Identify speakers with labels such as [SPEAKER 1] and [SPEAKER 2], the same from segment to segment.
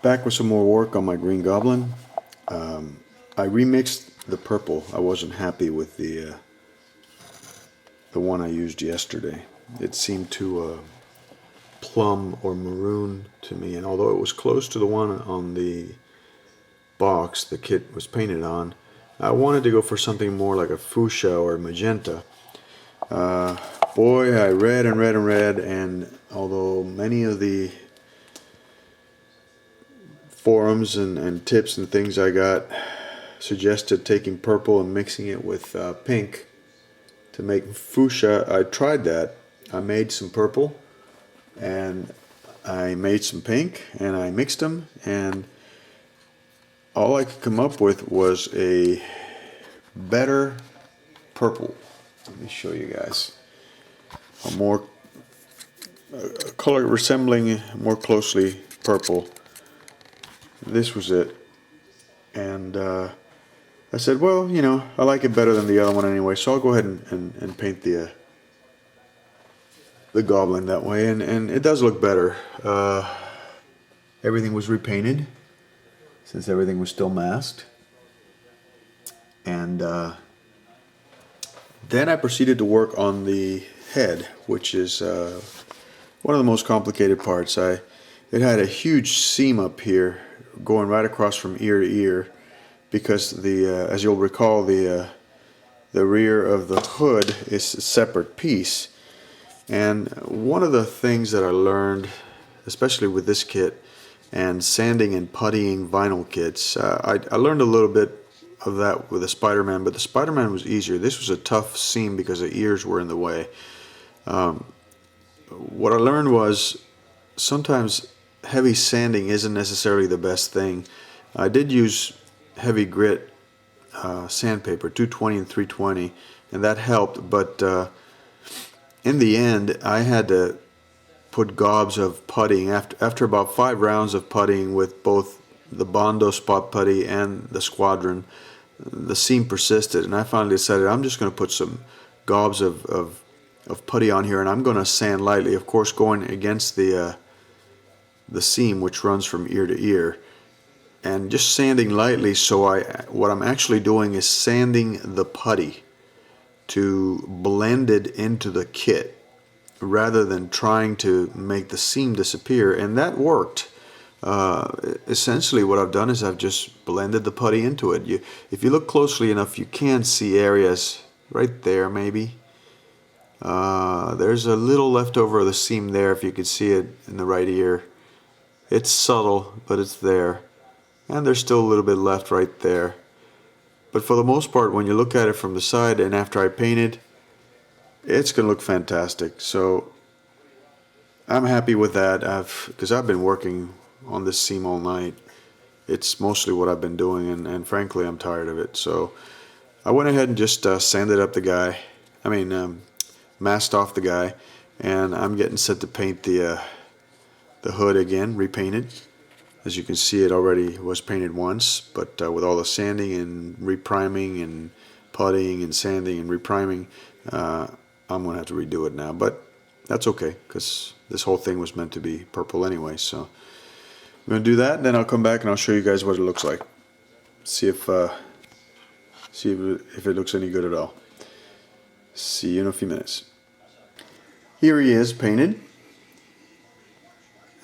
[SPEAKER 1] Back with some more work on my Green Goblin. I remixed the purple. I wasn't happy with the one I used yesterday. It seemed too plum or maroon to me, and although it was close to the one on the box the kit was painted on, I wanted to go for something more like a fuchsia or magenta. Boy, I read and read and read, and although many of the forums and tips and things I got suggested taking purple and mixing it with pink to make fuchsia, I tried that. I made some purple and I made some pink and I mixed them, and all I could come up with was a better purple. Let me show you guys. A color resembling more closely purple. This was it. And I said, well, you know, I like it better than the other one anyway, so I'll go ahead and paint the goblin that way, and it does look better. Everything was repainted since everything was still masked, and then I proceeded to work on the head, which is one of the most complicated parts. It had a huge seam up here going right across from ear to ear, because as you'll recall, the rear of the hood is a separate piece. And one of the things that I learned, especially with this kit and sanding and puttying vinyl kits, I learned a little bit of that with the Spider-Man, but the Spider-Man was easier. This was a tough seam because the ears were in the way. What I learned was sometimes heavy sanding isn't necessarily the best thing. I did use heavy grit sandpaper, 220 and 320, and that helped, but in the end I had to put gobs of puttying. After about 5 rounds of puttying with both the Bondo spot putty and the Squadron, the seam persisted, and I finally decided I'm just going to put some gobs of putty on here, and I'm going to sand lightly, of course going against the seam, which runs from ear to ear, and just sanding lightly. So what I'm actually doing is sanding the putty to blend it into the kit rather than trying to make the seam disappear, and that worked. Essentially what I've done is I've just blended the putty into it. If you look closely enough, you can see areas right there maybe. There's a little leftover of the seam there, if you could see it in the right ear. It's subtle, but it's there. And there's still a little bit left right there. But for the most part, when you look at it from the side and after I painted, it's going to look fantastic. So I'm happy with that, because I've been working on this seam all night. It's mostly what I've been doing, and frankly I'm tired of it. So I went ahead and just sanded up the guy. Masked off the guy, and I'm getting set to paint the hood again, repainted. As you can see, it already was painted once, but with all the sanding and repriming and puttying and sanding and repriming, I'm going to have to redo it now. But that's okay, because this whole thing was meant to be purple anyway. So I'm going to do that, and then I'll come back and I'll show you guys what it looks like. See if it looks any good at all. See you in a few minutes. Here he is painted.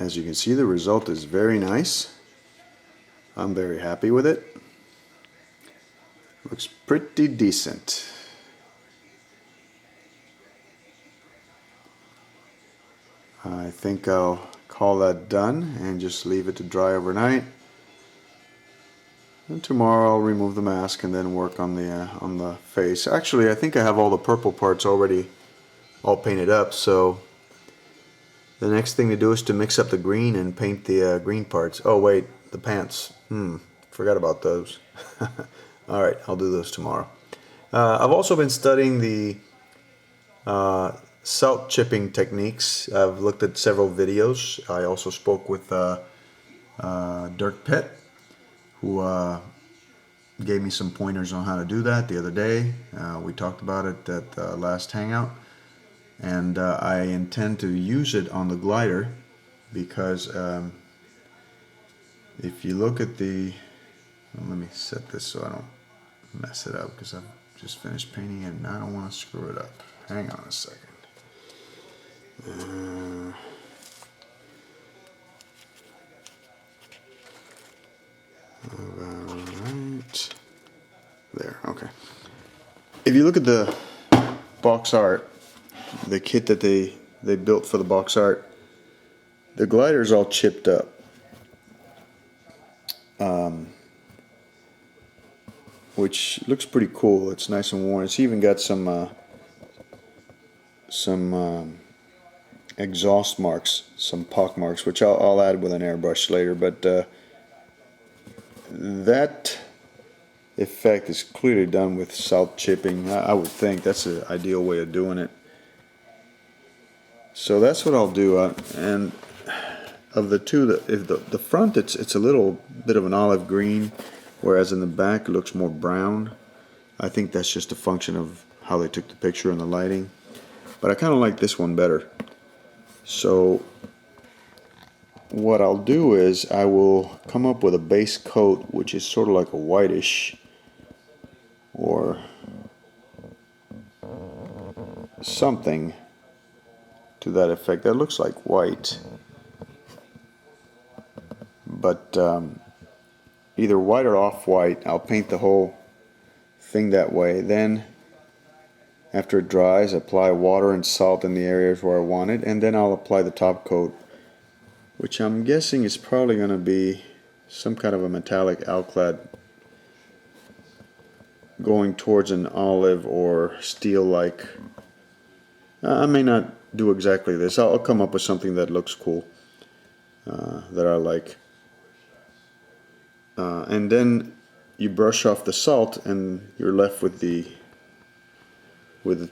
[SPEAKER 1] As you can see, the result is very nice. I'm very happy with it. Looks pretty decent. I think I'll call that done and just leave it to dry overnight. And tomorrow I'll remove the mask and then work on the face. Actually, I think I have all the purple parts already all painted up, so the next thing to do is to mix up the green and paint the green parts. Oh wait, the pants. Forgot about those. Alright, I'll do those tomorrow. I've also been studying the salt chipping techniques. I've looked at several videos. I also spoke with Dirk Pitt, who gave me some pointers on how to do that the other day. We talked about it at the last hangout, and I intend to use it on the glider because if you look at the, well, let me set this so I don't mess it up, because I've just finished painting it and I don't want to screw it up. Hang on a second. Alright. There, okay. If you look at the box art, the kit that they built for the box art, the glider's all chipped up. Which looks pretty cool. It's nice and worn. It's even got some exhaust marks, some pock marks, which I'll add with an airbrush later. But that effect is clearly done with salt chipping. I would think that's the ideal way of doing it. So that's what I'll do. And of the two, the front, it's a little bit of an olive green, whereas in the back it looks more brown. I think that's just a function of how they took the picture and the lighting. But I kind of like this one better. So what I'll do is I will come up with a base coat which is sort of like a whitish or something to that effect. That looks like white, but either white or off-white. I'll paint the whole thing that way. Then after it dries, apply water and salt in the areas where I want it, and then I'll apply the top coat, which I'm guessing is probably going to be some kind of a metallic alclad going towards an olive or steel-like. I may not do exactly this. I'll come up with something that looks cool, that I like. And then you brush off the salt and you're left with the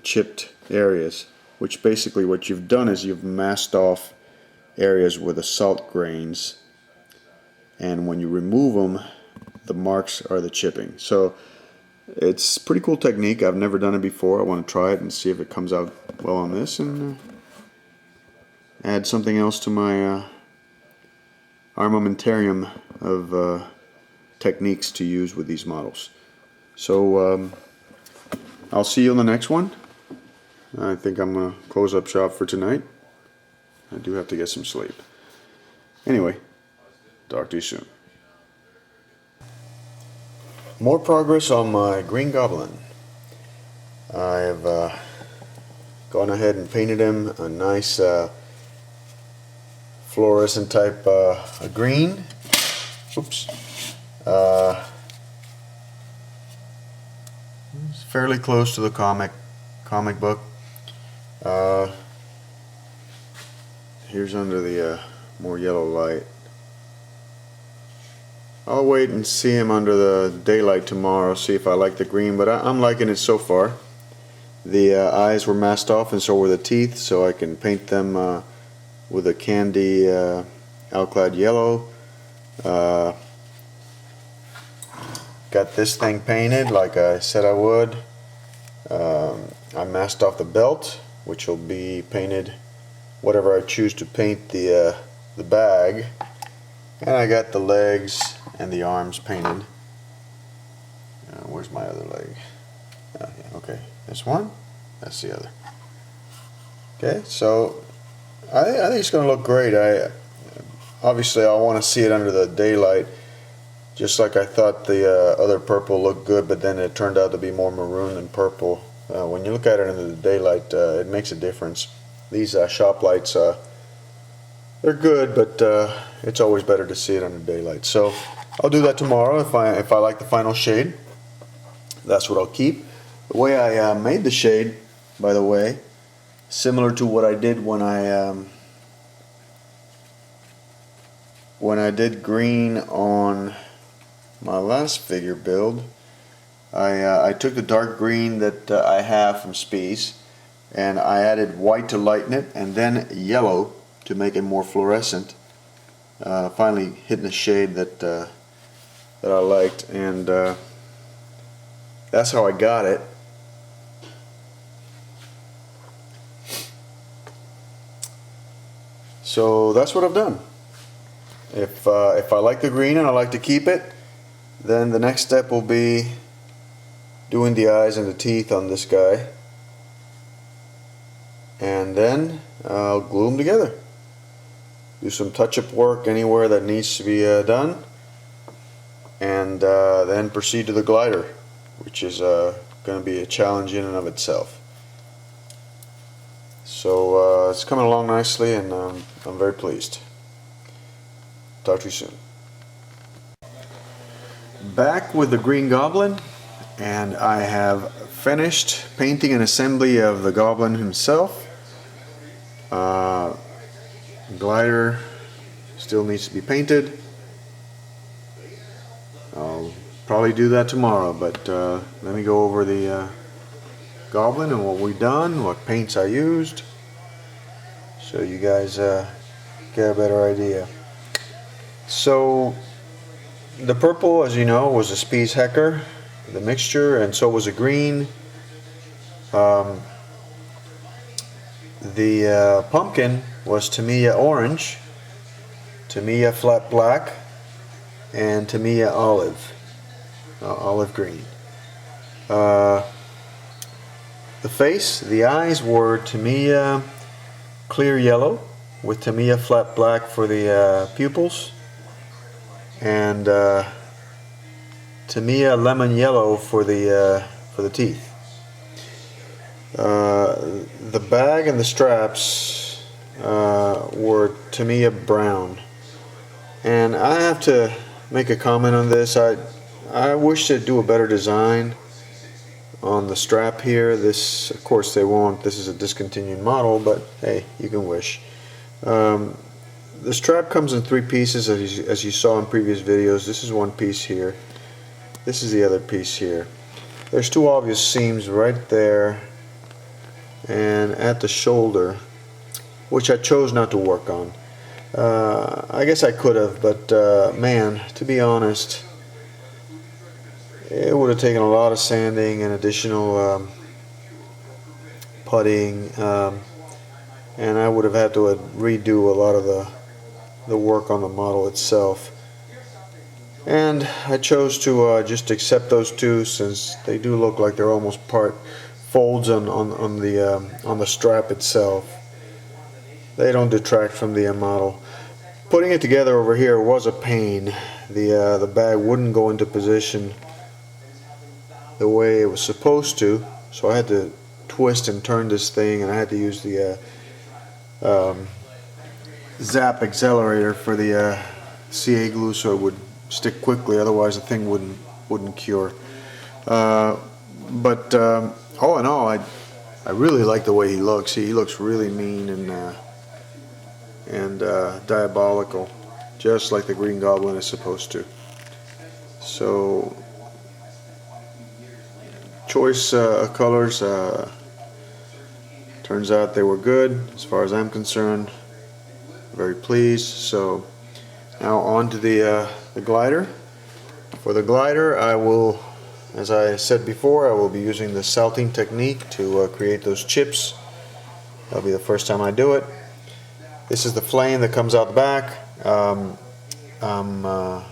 [SPEAKER 1] chipped areas, which basically what you've done is you've masked off areas with the salt grains, and when you remove them, the marks are the chipping. So it's a pretty cool technique. I've never done it before. I want to try it and see if it comes out well on this, and add something else to my armamentarium of techniques to use with these models. So I'll see you on the next one. I think I'm going to close up shop for tonight. I do have to get some sleep. Anyway, talk to you soon. More progress on my Green Goblin. I have gone ahead and painted him a nice fluorescent type green. Oops. It's fairly close to the comic book. Here's under the more yellow light. I'll wait and see him under the daylight tomorrow, see if I like the green, but I'm liking it so far. The eyes were masked off and so were the teeth, so I can paint them with a candy alclad yellow. Got this thing painted like I said I would. I masked off the belt, which will be painted whatever I choose to paint the bag. And I got the legs and the arms painted. Where's my other leg? Yeah, okay, this one, that's the other. Okay, so I think it's going to look great. Obviously I want to see it under the daylight, just like I thought the other purple looked good, but then it turned out to be more maroon than purple. When you look at it under the daylight, it makes a difference. These shop lights, they're good, but it's always better to see it under daylight. So I'll do that tomorrow if I like the final shade. That's what I'll keep. The way I made the shade, by the way, similar to what I did when I did green on my last figure build. I took the dark green that I have from Spies, and I added white to lighten it, and then yellow to make it more fluorescent. Finally hitting a shade that I liked, and that's how I got it. So that's what I've done, If I like the green and I like to keep it, then the next step will be doing the eyes and the teeth on this guy, and then I'll glue them together. Do some touch-up work anywhere that needs to be done, and then proceed to the glider, which is going to be a challenge in and of itself. So it's coming along nicely, and I'm very pleased. Talk to you soon. Back with the Green Goblin, and I have finished painting an assembly of the Goblin himself. Glider still needs to be painted. I'll probably do that tomorrow, but let me go over the Goblin and what we've done, what paints I used, so you guys get a better idea. So the purple, as you know, was a Spies Hecker, the mixture, and so was the green. The pumpkin was Tamiya orange, Tamiya flat black, and Tamiya olive green. The face, the eyes were Tamiya clear yellow with Tamiya flat black for the pupils, and Tamiya lemon yellow for the teeth. The bag and the straps were Tamiya brown, and I have to make a comment on this. I wish they'd do a better design on the strap here. This, of course, they won't. This is a discontinued model, but hey, you can wish. The strap comes in 3 pieces, as you saw in previous videos. This is one piece here. This is the other piece here. There's 2 obvious seams right there and at the shoulder, which I chose not to work on. I guess I could have, but man, to be honest, it would have taken a lot of sanding and additional putting, and I would have had to redo a lot of the work on the model itself. And I chose to just accept those 2, since they do look like they're almost part folds on the strap itself. They don't detract from the model. Putting it together over here was a pain. The bag wouldn't go into position the way it was supposed to, so I had to twist and turn this thing, and I had to use the zap accelerator for the CA glue so it would stick quickly, otherwise the thing wouldn't cure. But all in all, I really like the way he looks. He looks really mean and diabolical, just like the Green Goblin is supposed to. So choice of colors, turns out they were good as far as I'm concerned. Very pleased. So now on to the glider. For the glider, I will, as I said before, I will be using the salting technique to create those chips. That'll be the first time I do it. This is the flame that comes out the back. I'm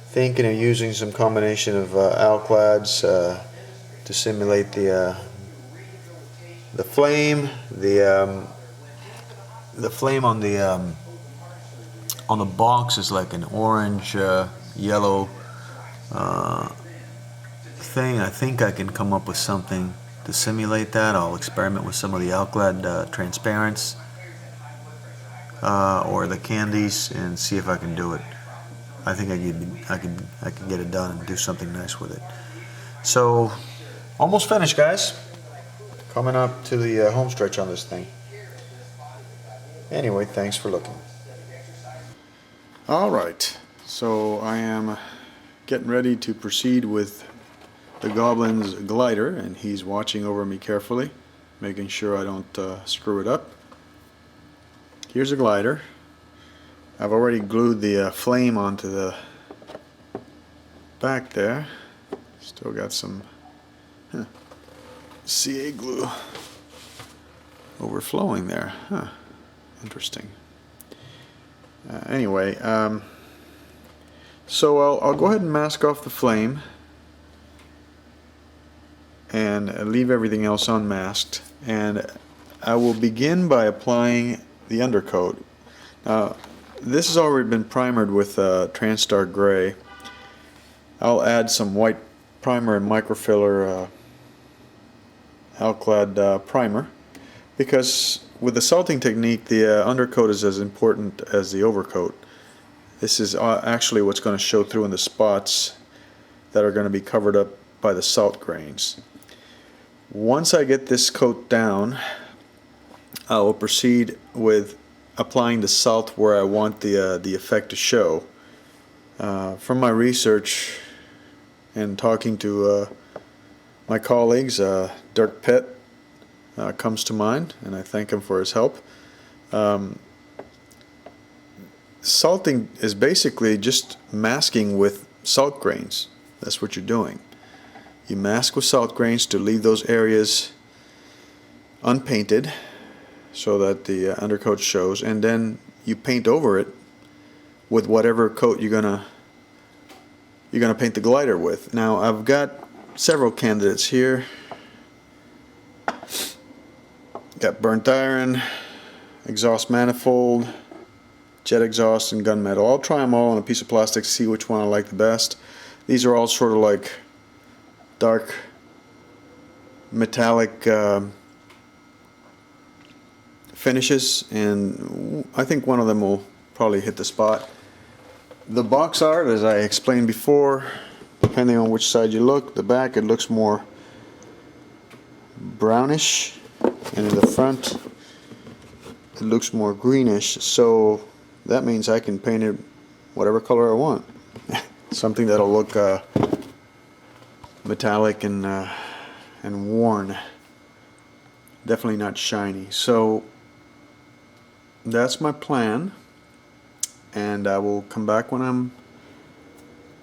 [SPEAKER 1] thinking of using some combination of alclads to simulate the flame. The flame on the box is like an orange yellow thing. I think I can come up with something to simulate that. I'll experiment with some of the alclad transparents or the candies and see if I can do it. I think I can get it done and do something nice with it. So almost finished, guys. Coming up to the home stretch on this thing. Anyway, thanks for looking. Alright, so I am getting ready to proceed with the Goblin's glider, and he's watching over me carefully, making sure I don't screw it up. Here's a glider. I've already glued the flame onto the back there. Still got some CA glue overflowing there. Interesting. Anyway, so I'll go ahead and mask off the flame and leave everything else unmasked, and I will begin by applying the undercoat. This has already been primered with Transtar Gray. I'll add some white primer and microfiller Alclad primer, because with the salting technique the undercoat is as important as the overcoat. This is actually what's going to show through in the spots that are going to be covered up by the salt grains. Once I get this coat down, I will proceed with applying the salt where I want the effect to show. From my research and talking to my colleagues, Dirk Pitt comes to mind, and I thank him for his help. Salting is basically just masking with salt grains. That's what you're doing. You mask with salt grains to leave those areas unpainted so that the undercoat shows, and then you paint over it with whatever coat you're gonna paint the glider with. Now I've got several candidates here. Got burnt iron, exhaust manifold, jet exhaust, and gunmetal. I'll try them all on a piece of plastic to see which one I like the best. These are all sort of like dark metallic finishes, and I think one of them will probably hit the spot. The box art, as I explained before, depending on which side you look, the back it looks more brownish, and in the front it looks more greenish, so that means I can paint it whatever color I want. Something that'll look metallic and worn, definitely not shiny. So that's my plan, and I will come back when I'm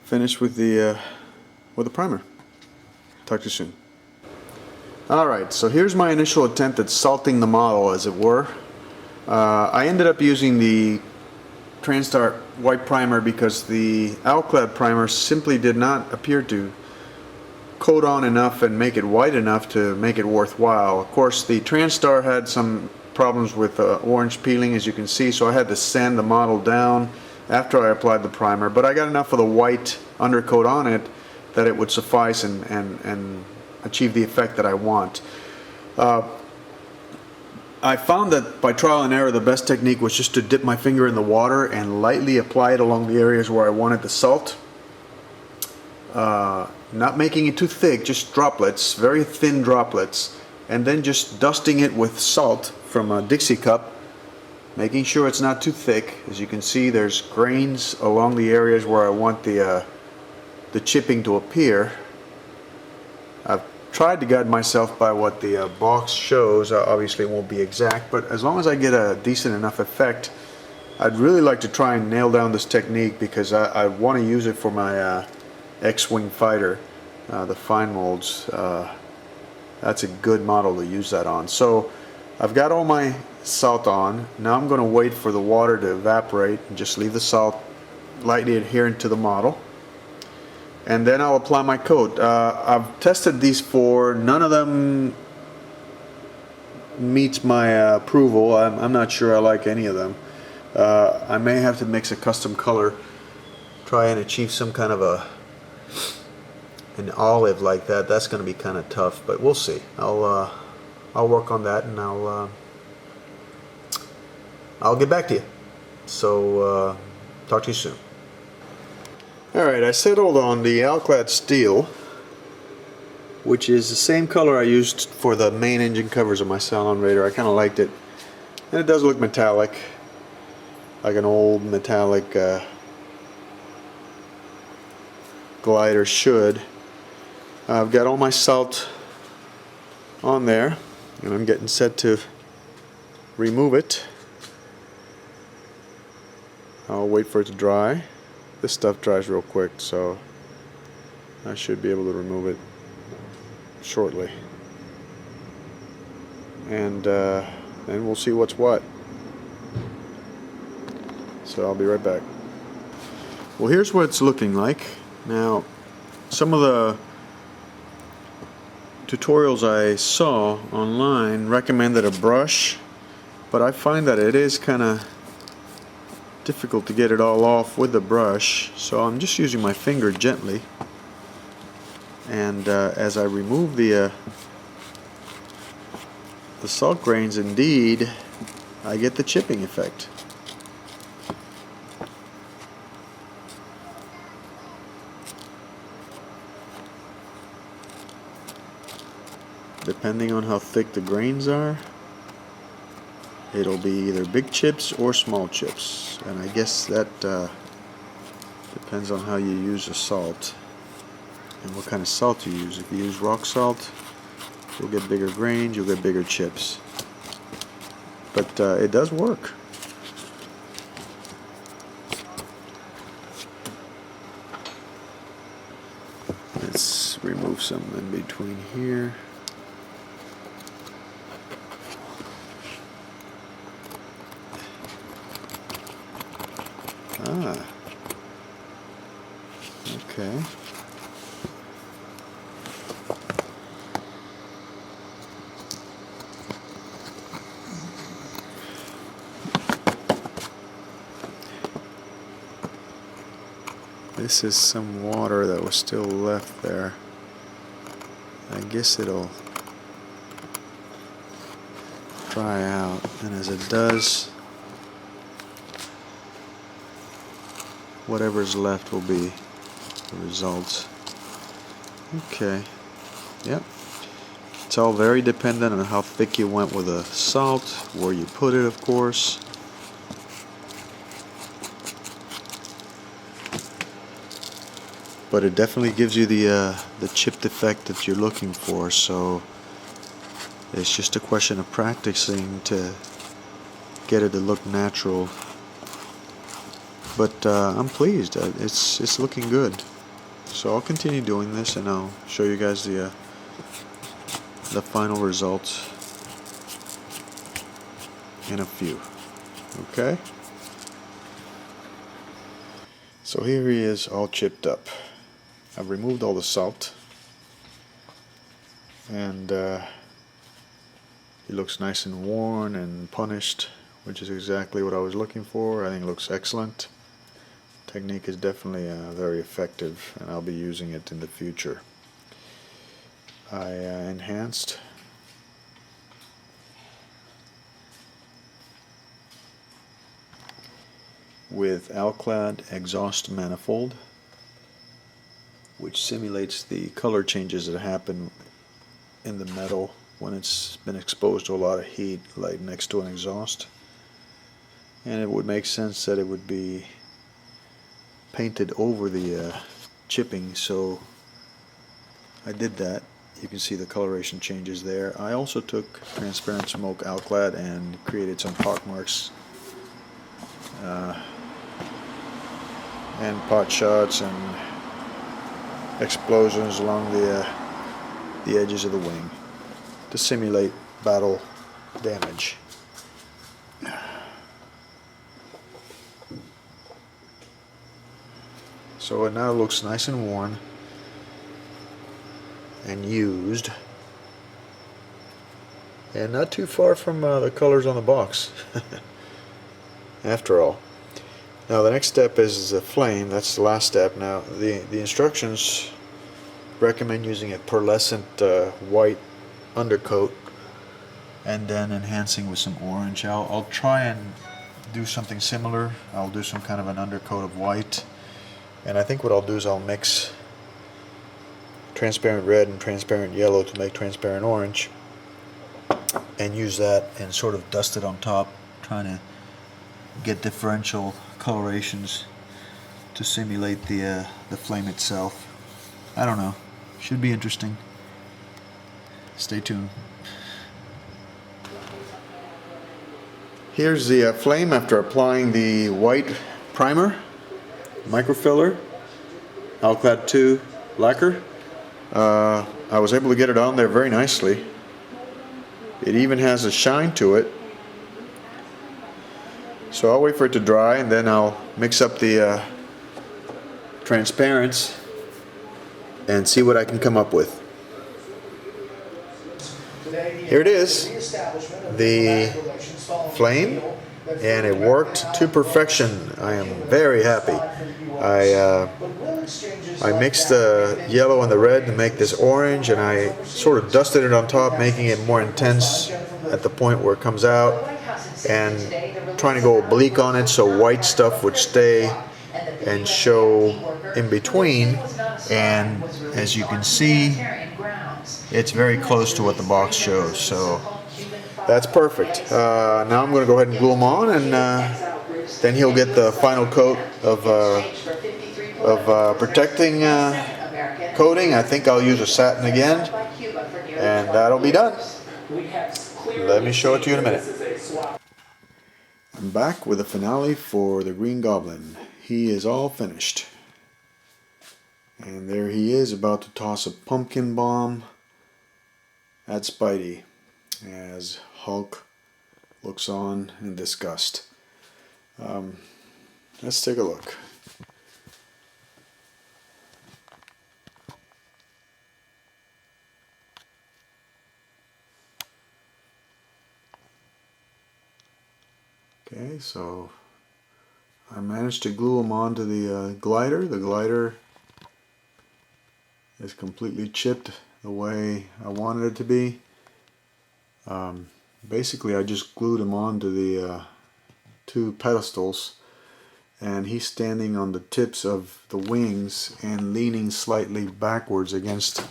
[SPEAKER 1] finished with the primer. Talk to you soon. Alright, so here's my initial attempt at salting the model, as it were. I ended up using the Transtar white primer because the Alclad primer simply did not appear to coat on enough and make it white enough to make it worthwhile. Of course, the Transtar had some problems with orange peeling, as you can see, so I had to sand the model down after I applied the primer, but I got enough of the white undercoat on it that it would suffice and achieve the effect that I want. I found that by trial and error the best technique was just to dip my finger in the water and lightly apply it along the areas where I wanted the salt. Not making it too thick, just droplets, very thin droplets, and then just dusting it with salt from a Dixie cup, making sure it's not too thick. As you can see, there's grains along the areas where I want the chipping to appear. I've tried to guide myself by what the box shows. Obviously it won't be exact, but as long as I get a decent enough effect, I'd really like to try and nail down this technique, because I want to use it for my X-Wing fighter, the fine molds. That's a good model to use that on. So I've got all my salt on. Now I'm going to wait for the water to evaporate and just leave the salt lightly adherent to the model, and then I'll apply my coat. I've tested these four. None of them meets my approval. I'm not sure I like any of them. I may have to mix a custom color, try and achieve some kind of an olive like that. That's going to be kind of tough, but we'll see. I'll work on that, and I'll get back to you. So talk to you soon. Alright, I settled on the Alclad steel, which is the same color I used for the main engine covers of my Salon Raider. I kind of liked it, and it does look metallic, like an old metallic glider should. I've got all my salt on there, and I'm getting set to remove it. I'll wait for it to dry. This stuff dries real quick, so I should be able to remove it shortly, and then we'll see what's what. So So I'll be right back. Well, here's what it's looking like. Now, some of the tutorials I saw online recommended a brush, but I find that it is kind of difficult to get it all off with the brush, so I'm just using my finger gently, and as I remove the salt grains, indeed I get the chipping effect. Depending on how thick the grains are, it'll be either big chips or small chips, and I guess that depends on how you use the salt and what kind of salt you use. If you use rock salt, you'll get bigger grains, you'll get bigger chips, but it does work. Let's remove some in between here. Ah, okay. This is some water that was still left there. I guess it'll dry out, and as it does, whatever's left will be the result. Okay, yep. It's all very dependent on how thick you went with the salt, where you put it, of course. But it definitely gives you the chipped effect that you're looking for, so it's just a question of practicing to get it to look natural. But I'm pleased. It's looking good. So I'll continue doing this, and I'll show you guys the final results in a few. Okay? So here he is, all chipped up. I've removed all the salt, and he looks nice and worn and punished, which is exactly what I was looking for. I think it looks excellent. Technique is definitely very effective, and I'll be using it in the future. I enhanced with Alclad exhaust manifold, which simulates the color changes that happen in the metal when it's been exposed to a lot of heat, like next to an exhaust. And it would make sense that it would be painted over the chipping, so I did that. You can see the coloration changes there. I also took transparent smoke Alclad and created some pock marks and pot shots and explosions along the edges of the wing to simulate battle damage. So it now looks nice and worn and used, and not too far from the colors on the box after all. Now the next step is the flame. That's the last step. Now the instructions recommend using a pearlescent white undercoat and then enhancing with some orange. I'll try and do something similar. I'll do some kind of an undercoat of white, and I think what I'll do is I'll mix transparent red and transparent yellow to make transparent orange, and use that and sort of dust it on top, trying to get differential colorations to simulate the flame itself. I don't know. Should be interesting. Stay tuned. Here's the flame after applying the white primer, microfiller, Alclad 2 lacquer. I was able to get it on there very nicely. It even has a shine to it. So So I'll wait for it to dry and then I'll mix up the transparents and see what I can come up with. Here it is, the flame, and it worked to perfection. I am very happy. I mixed the yellow and the red to make this orange, and I sort of dusted it on top, making it more intense at the point where it comes out, and trying to go oblique on it so white stuff would stay and show in between. And as you can see, it's very close to what the box shows, so that's perfect. Now I'm going to go ahead and glue them on, and then he'll get the final coat of protecting coating. I think I'll use a satin again, and that'll be done. Let me show it to you in a minute. I'm back with the finale for the Green Goblin. He is all finished. And there he is, about to toss a pumpkin bomb at Spidey as Hulk looks on in disgust. Let's take a look. Okay, so I managed to glue them onto the glider. The glider is completely chipped the way I wanted it to be. Basically I just glued him onto the two pedestals, and he's standing on the tips of the wings and leaning slightly backwards against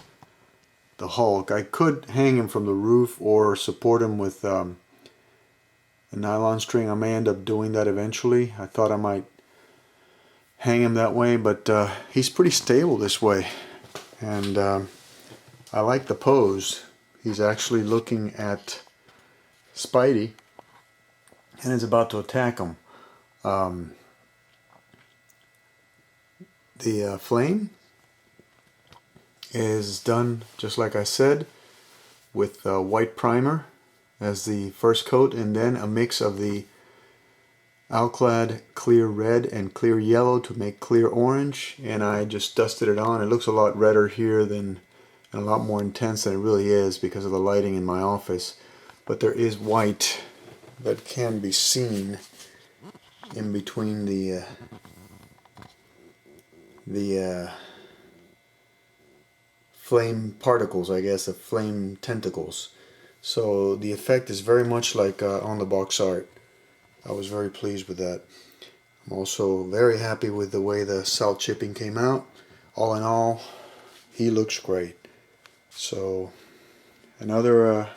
[SPEAKER 1] the Hulk. I could hang him from the roof or support him with a nylon string. I may end up doing that eventually. I thought I might hang him that way, but he's pretty stable this way, and I like the pose. He's actually looking at Spidey and is about to attack him. The flame is done just like I said, with white primer as the first coat, and then a mix of the Alclad clear red and clear yellow to make clear orange, and I just dusted it on. It looks a lot redder here than, and a lot more intense than it really is because of the lighting in my office, but there is white that can be seen in between the flame particles, I guess, the flame tentacles. So the effect is very much like on the box art. I was very pleased with that. I'm also very happy with the way the salt chipping came out. All in all, he looks great. So another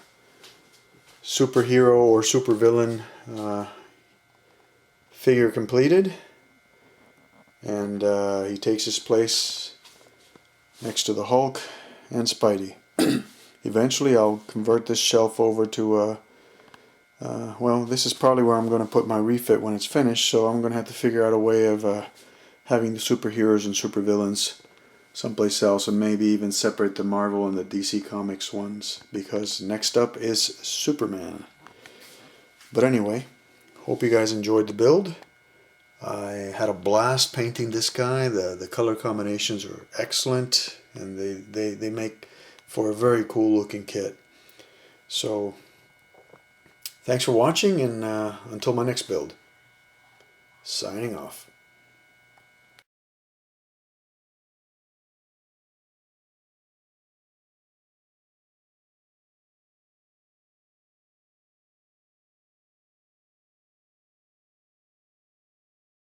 [SPEAKER 1] superhero or supervillain figure completed, and he takes his place next to the Hulk and Spidey. Eventually I'll convert this shelf over to well, this is probably where I'm going to put my refit when it's finished, so I'm going to have to figure out a way of having the superheroes and supervillains someplace else, and maybe even separate the Marvel and the DC Comics ones, because next up is Superman. But anyway, hope you guys enjoyed the build. I had a blast painting this guy. The color combinations are excellent, and they make for a very cool looking kit. So thanks for watching, and until my next build, signing off.